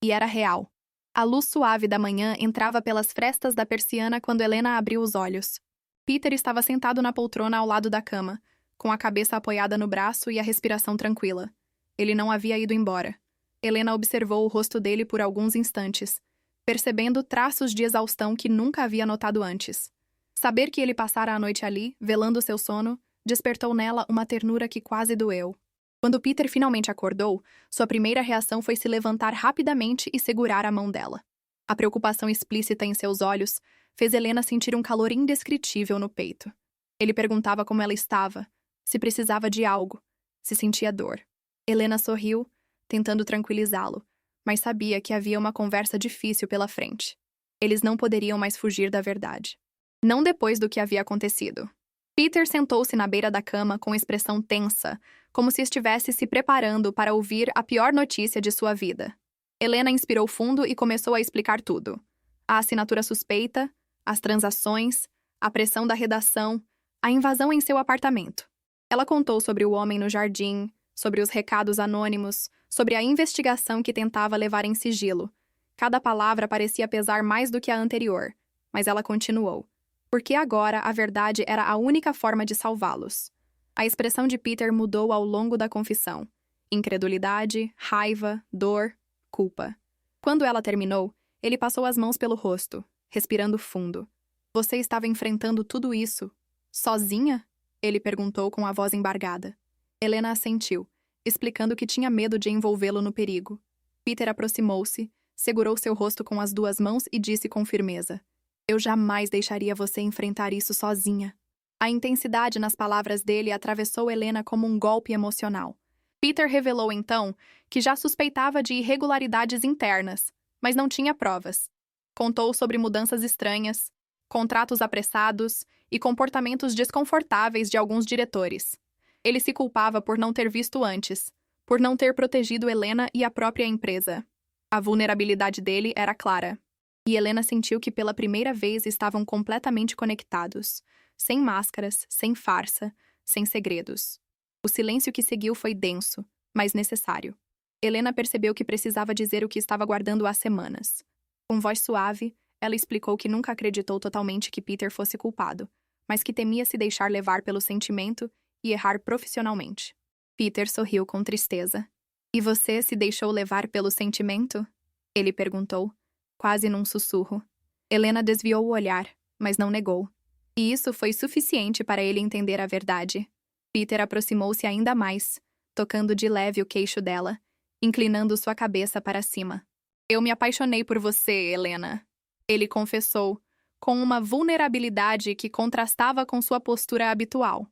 E era real. A luz suave da manhã entrava pelas frestas da persiana quando Helena abriu os olhos. Peter estava sentado na poltrona ao lado da cama, com a cabeça apoiada no braço e a respiração tranquila. Ele não havia ido embora. Helena observou o rosto dele por alguns instantes, percebendo traços de exaustão que nunca havia notado antes. Saber que ele passara a noite ali, velando seu sono, despertou nela uma ternura que quase doeu. Quando Peter finalmente acordou, sua primeira reação foi se levantar rapidamente e segurar a mão dela. A preocupação explícita em seus olhos fez Helena sentir um calor indescritível no peito. Ele perguntava como ela estava, se precisava de algo, se sentia dor. Helena sorriu, tentando tranquilizá-lo, mas sabia que havia uma conversa difícil pela frente. Eles não poderiam mais fugir da verdade. Não depois do que havia acontecido. Peter sentou-se na beira da cama com expressão tensa, como se estivesse se preparando para ouvir a pior notícia de sua vida. Helena inspirou fundo e começou a explicar tudo. A assinatura suspeita, as transações, a pressão da redação, a invasão em seu apartamento. Ela contou sobre o homem no jardim, sobre os recados anônimos, sobre a investigação que tentava levar em sigilo. Cada palavra parecia pesar mais do que a anterior, mas ela continuou. Porque agora a verdade era a única forma de salvá-los. A expressão de Peter mudou ao longo da confissão. Incredulidade, raiva, dor, culpa. Quando ela terminou, ele passou as mãos pelo rosto, respirando fundo. Você estava enfrentando tudo isso sozinha? Ele perguntou com a voz embargada. Helena assentiu, explicando que tinha medo de envolvê-lo no perigo. Peter aproximou-se, segurou seu rosto com as duas mãos e disse com firmeza: Eu jamais deixaria você enfrentar isso sozinha. A intensidade nas palavras dele atravessou Helena como um golpe emocional. Peter revelou então que já suspeitava de irregularidades internas, mas não tinha provas. Contou sobre mudanças estranhas, contratos apressados e comportamentos desconfortáveis de alguns diretores. Ele se culpava por não ter visto antes, por não ter protegido Helena e a própria empresa. A vulnerabilidade dele era clara. E Helena sentiu que pela primeira vez estavam completamente conectados, sem máscaras, sem farsa, sem segredos. O silêncio que seguiu foi denso, mas necessário. Helena percebeu que precisava dizer o que estava guardando há semanas. Com voz suave, ela explicou que nunca acreditou totalmente que Peter fosse culpado, mas que temia se deixar levar pelo sentimento e errar profissionalmente. Peter sorriu com tristeza. E você se deixou levar pelo sentimento? Ele perguntou, quase num sussurro. Helena desviou o olhar, mas não negou. E isso foi suficiente para ele entender a verdade. Peter aproximou-se ainda mais, tocando de leve o queixo dela, inclinando sua cabeça para cima. Eu me apaixonei por você, Helena. Ele confessou, com uma vulnerabilidade que contrastava com sua postura habitual.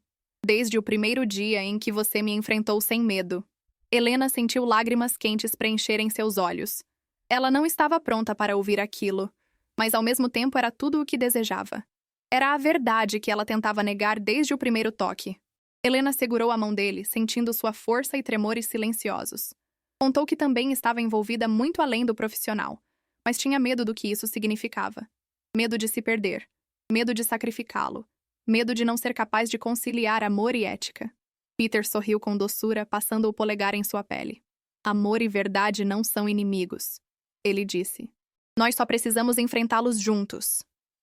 Desde o primeiro dia em que você me enfrentou sem medo. Helena sentiu lágrimas quentes preencherem seus olhos. Ela não estava pronta para ouvir aquilo, mas ao mesmo tempo era tudo o que desejava. Era a verdade que ela tentava negar desde o primeiro toque. Helena segurou a mão dele, sentindo sua força e tremores silenciosos. Contou que também estava envolvida muito além do profissional, mas tinha medo do que isso significava. Medo de se perder, medo de sacrificá-lo, medo de não ser capaz de conciliar amor e ética. Peter sorriu com doçura, passando o polegar em sua pele. Amor e verdade não são inimigos, ele disse. Nós só precisamos enfrentá-los juntos.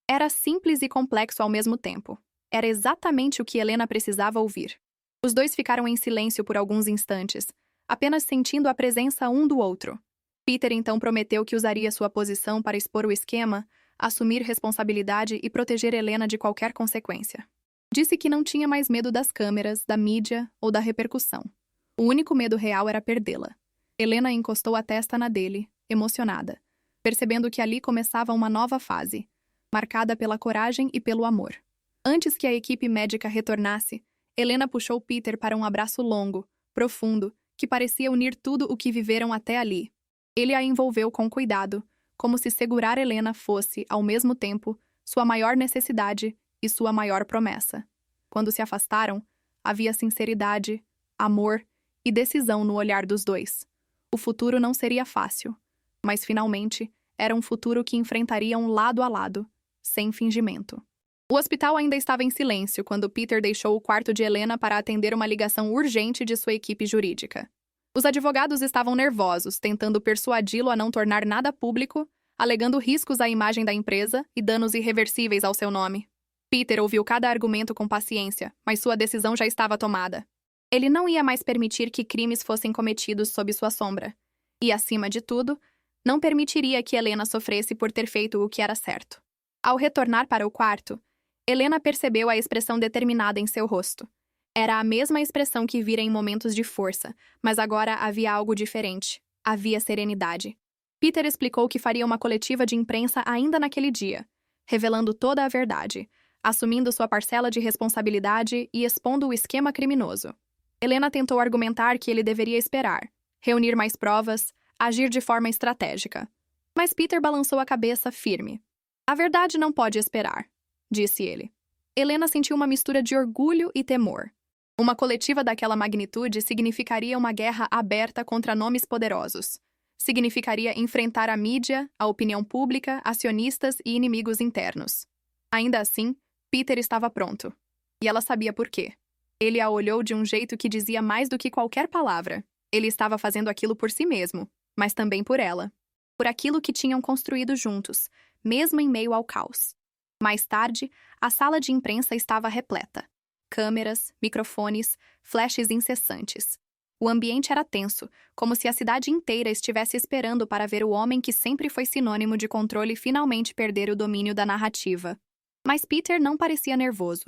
Era simples e complexo ao mesmo tempo. Era exatamente o que Helena precisava ouvir. Os dois ficaram em silêncio por alguns instantes, apenas sentindo a presença um do outro. Peter então prometeu que usaria sua posição para expor o esquema, assumir responsabilidade e proteger Helena de qualquer consequência. Disse que não tinha mais medo das câmeras, da mídia ou da repercussão. O único medo real era perdê-la. Helena encostou a testa na dele, emocionada, percebendo que ali começava uma nova fase, marcada pela coragem e pelo amor. Antes que a equipe médica retornasse, Helena puxou Peter para um abraço longo, profundo, que parecia unir tudo o que viveram até ali. Ele a envolveu com cuidado, como se segurar Helena fosse, ao mesmo tempo, sua maior necessidade e sua maior promessa. Quando se afastaram, havia sinceridade, amor e decisão no olhar dos dois. O futuro não seria fácil, mas finalmente era um futuro que enfrentariam lado a lado, sem fingimento. O hospital ainda estava em silêncio quando Peter deixou o quarto de Helena para atender uma ligação urgente de sua equipe jurídica. Os advogados estavam nervosos, tentando persuadi-lo a não tornar nada público, alegando riscos à imagem da empresa e danos irreversíveis ao seu nome. Peter ouviu cada argumento com paciência, mas sua decisão já estava tomada. Ele não ia mais permitir que crimes fossem cometidos sob sua sombra. E, acima de tudo, não permitiria que Helena sofresse por ter feito o que era certo. Ao retornar para o quarto, Helena percebeu a expressão determinada em seu rosto. Era a mesma expressão que vira em momentos de força, mas agora havia algo diferente. Havia serenidade. Peter explicou que faria uma coletiva de imprensa ainda naquele dia, revelando toda a verdade, assumindo sua parcela de responsabilidade e expondo o esquema criminoso. Helena tentou argumentar que ele deveria esperar, reunir mais provas, agir de forma estratégica. Mas Peter balançou a cabeça firme. A verdade não pode esperar, disse ele. Helena sentiu uma mistura de orgulho e temor. Uma coletiva daquela magnitude significaria uma guerra aberta contra nomes poderosos. Significaria enfrentar a mídia, a opinião pública, acionistas e inimigos internos. Ainda assim, Peter estava pronto. E ela sabia por quê. Ele a olhou de um jeito que dizia mais do que qualquer palavra. Ele estava fazendo aquilo por si mesmo, mas também por ela. Por aquilo que tinham construído juntos, mesmo em meio ao caos. Mais tarde, a sala de imprensa estava repleta. Câmeras, microfones, flashes incessantes. O ambiente era tenso, como se a cidade inteira estivesse esperando para ver o homem que sempre foi sinônimo de controle finalmente perder o domínio da narrativa. Mas Peter não parecia nervoso.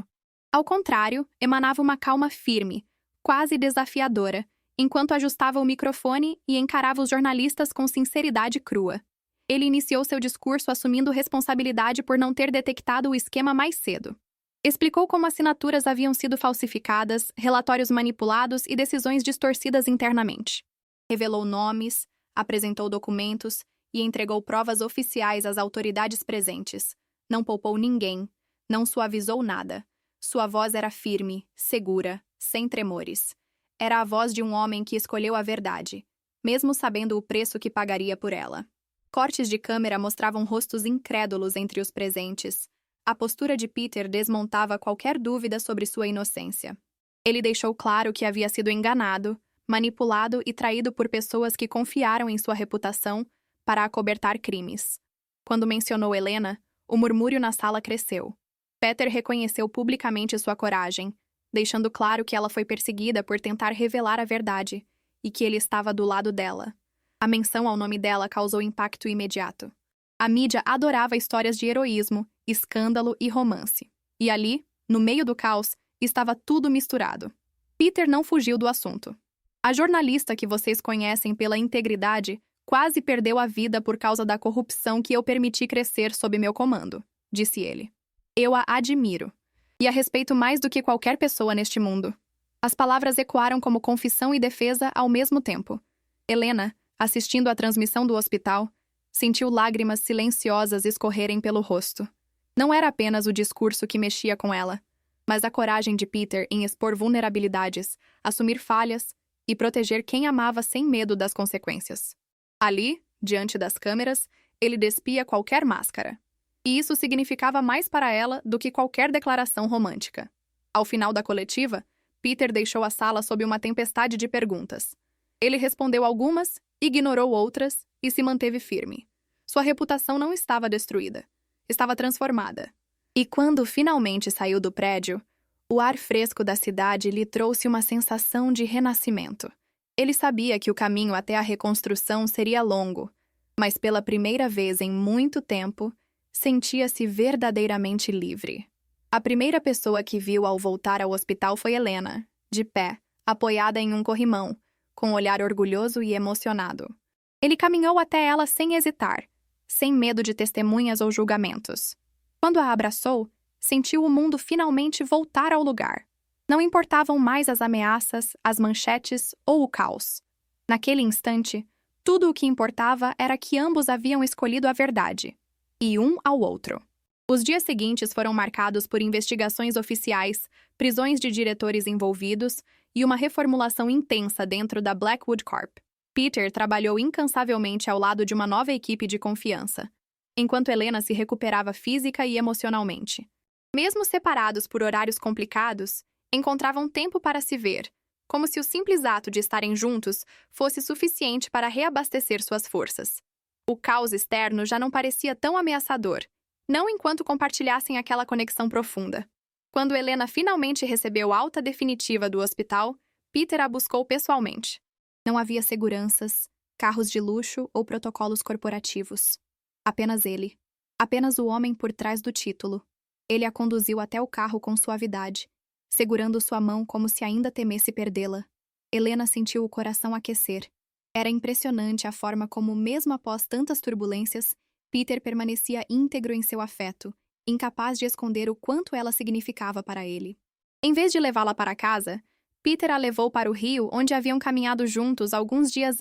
Ao contrário, emanava uma calma firme, quase desafiadora, enquanto ajustava o microfone e encarava os jornalistas com sinceridade crua. Ele iniciou seu discurso assumindo responsabilidade por não ter detectado o esquema mais cedo. Explicou como assinaturas haviam sido falsificadas, relatórios manipulados e decisões distorcidas internamente. Revelou nomes, apresentou documentos e entregou provas oficiais às autoridades presentes. Não poupou ninguém, não suavizou nada. Sua voz era firme, segura, sem tremores. Era a voz de um homem que escolheu a verdade, mesmo sabendo o preço que pagaria por ela. Cortes de câmera mostravam rostos incrédulos entre os presentes. A postura de Peter desmontava qualquer dúvida sobre sua inocência. Ele deixou claro que havia sido enganado, manipulado e traído por pessoas que confiaram em sua reputação para acobertar crimes. Quando mencionou Helena, o murmúrio na sala cresceu. Peter reconheceu publicamente sua coragem, deixando claro que ela foi perseguida por tentar revelar a verdade e que ele estava do lado dela. A menção ao nome dela causou impacto imediato. A mídia adorava histórias de heroísmo, escândalo e romance. E ali, no meio do caos, estava tudo misturado. Peter não fugiu do assunto. A jornalista que vocês conhecem pela integridade quase perdeu a vida por causa da corrupção que eu permiti crescer sob meu comando, disse ele. Eu a admiro. E a respeito mais do que qualquer pessoa neste mundo. As palavras ecoaram como confissão e defesa ao mesmo tempo. Helena, assistindo à transmissão do hospital, sentiu lágrimas silenciosas escorrerem pelo rosto. Não era apenas o discurso que mexia com ela, mas a coragem de Peter em expor vulnerabilidades, assumir falhas e proteger quem amava sem medo das consequências. Ali, diante das câmeras, ele despia qualquer máscara. E isso significava mais para ela do que qualquer declaração romântica. Ao final da coletiva, Peter deixou a sala sob uma tempestade de perguntas. Ele respondeu algumas, ignorou outras e se manteve firme. Sua reputação não estava destruída. Estava transformada. E quando finalmente saiu do prédio, o ar fresco da cidade lhe trouxe uma sensação de renascimento. Ele sabia que o caminho até a reconstrução seria longo, mas pela primeira vez em muito tempo, sentia-se verdadeiramente livre. A primeira pessoa que viu ao voltar ao hospital foi Helena, de pé, apoiada em um corrimão, com um olhar orgulhoso e emocionado. Ele caminhou até ela sem hesitar, sem medo de testemunhas ou julgamentos. Quando a abraçou, sentiu o mundo finalmente voltar ao lugar. Não importavam mais as ameaças, as manchetes ou o caos. Naquele instante, tudo o que importava era que ambos haviam escolhido a verdade, e um ao outro. Os dias seguintes foram marcados por investigações oficiais, prisões de diretores envolvidos e uma reformulação intensa dentro da Blackwood Corp. Peter trabalhou incansavelmente ao lado de uma nova equipe de confiança, enquanto Helena se recuperava física e emocionalmente. Mesmo separados por horários complicados, encontravam tempo para se ver, como se o simples ato de estarem juntos fosse suficiente para reabastecer suas forças. O caos externo já não parecia tão ameaçador, não enquanto compartilhassem aquela conexão profunda. Quando Helena finalmente recebeu alta definitiva do hospital, Peter a buscou pessoalmente. Não havia seguranças, carros de luxo ou protocolos corporativos. Apenas ele. Apenas o homem por trás do título. Ele a conduziu até o carro com suavidade, segurando sua mão como se ainda temesse perdê-la. Helena sentiu o coração aquecer. Era impressionante a forma como, mesmo após tantas turbulências, Peter permanecia íntegro em seu afeto, incapaz de esconder o quanto ela significava para ele. Em vez de levá-la para casa, Peter a levou para o rio onde haviam caminhado juntos alguns dias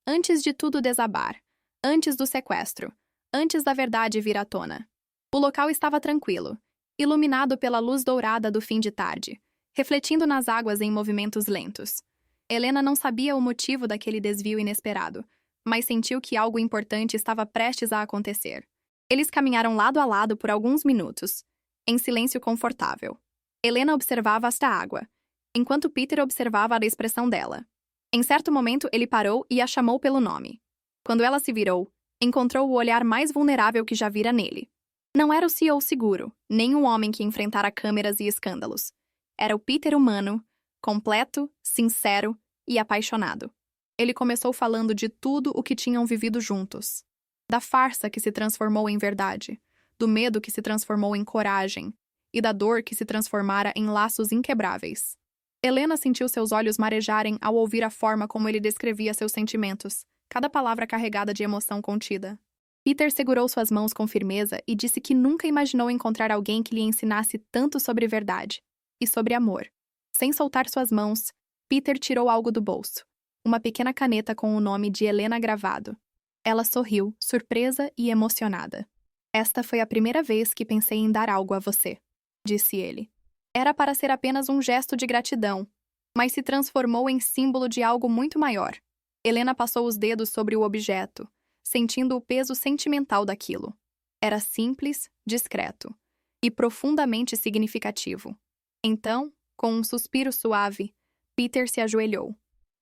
antes de tudo desabar, antes do sequestro, antes da verdade vir à tona. O local estava tranquilo, iluminado pela luz dourada do fim de tarde, refletindo nas águas em movimentos lentos. Helena não sabia o motivo daquele desvio inesperado, mas sentiu que algo importante estava prestes a acontecer. Eles caminharam lado a lado por alguns minutos, em silêncio confortável. Helena observava esta água, enquanto Peter observava a expressão dela. Em certo momento, ele parou e a chamou pelo nome. Quando ela se virou, encontrou o olhar mais vulnerável que já vira nele. Não era o CEO seguro, nem um homem que enfrentara câmeras e escândalos. Era o Peter humano, completo, sincero e apaixonado. Ele começou falando de tudo o que tinham vivido juntos. Da farsa que se transformou em verdade, do medo que se transformou em coragem e da dor que se transformara em laços inquebráveis. Helena sentiu seus olhos marejarem ao ouvir a forma como ele descrevia seus sentimentos, cada palavra carregada de emoção contida. Peter segurou suas mãos com firmeza e disse que nunca imaginou encontrar alguém que lhe ensinasse tanto sobre verdade e sobre amor. Sem soltar suas mãos, Peter tirou algo do bolso, uma pequena caneta com o nome de Helena gravado. Ela sorriu, surpresa e emocionada. Esta foi a primeira vez que pensei em dar algo a você, disse ele. Era para ser apenas um gesto de gratidão, mas se transformou em símbolo de algo muito maior. Helena passou os dedos sobre o objeto, sentindo o peso sentimental daquilo. Era simples, discreto e profundamente significativo. Então, com um suspiro suave, Peter se ajoelhou.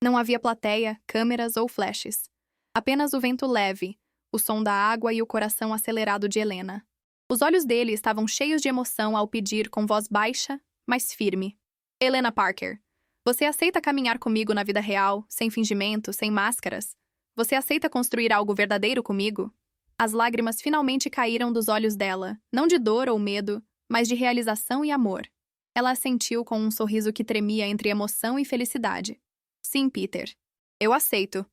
Não havia plateia, câmeras ou flashes. Apenas o vento leve, o som da água e o coração acelerado de Helena. Os olhos dele estavam cheios de emoção ao pedir com voz baixa, mas firme. Helena Parker, você aceita caminhar comigo na vida real, sem fingimento, sem máscaras? Você aceita construir algo verdadeiro comigo? As lágrimas finalmente caíram dos olhos dela, não de dor ou medo, mas de realização e amor. Ela assentiu com um sorriso que tremia entre emoção e felicidade. Sim, Peter. Eu aceito,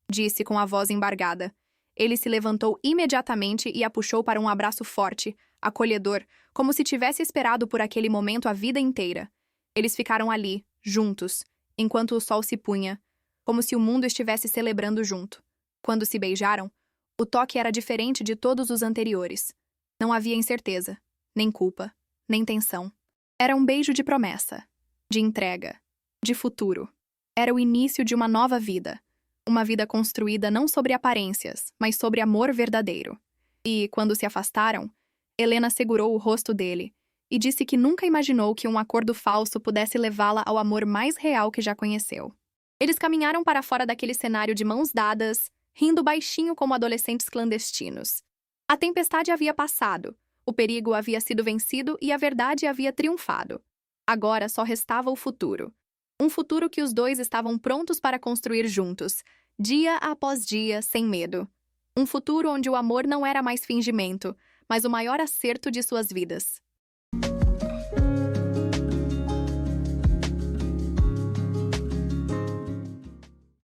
disse com a voz embargada. Ele se levantou imediatamente e a puxou para um abraço forte, acolhedor, como se tivesse esperado por aquele momento a vida inteira. Eles ficaram ali, juntos, enquanto o sol se punha, como se o mundo estivesse celebrando junto. Quando se beijaram, o toque era diferente de todos os anteriores. Não havia incerteza, nem culpa, nem tensão. Era um beijo de promessa, de entrega, de futuro. Era o início de uma nova vida. Uma vida construída não sobre aparências, mas sobre amor verdadeiro. E, quando se afastaram, Helena segurou o rosto dele e disse que nunca imaginou que um acordo falso pudesse levá-la ao amor mais real que já conheceu. Eles caminharam para fora daquele cenário de mãos dadas, rindo baixinho como adolescentes clandestinos. A tempestade havia passado, o perigo havia sido vencido e a verdade havia triunfado. Agora só restava o futuro. Um futuro que os dois estavam prontos para construir juntos, dia após dia, sem medo. Um futuro onde o amor não era mais fingimento, mas o maior acerto de suas vidas.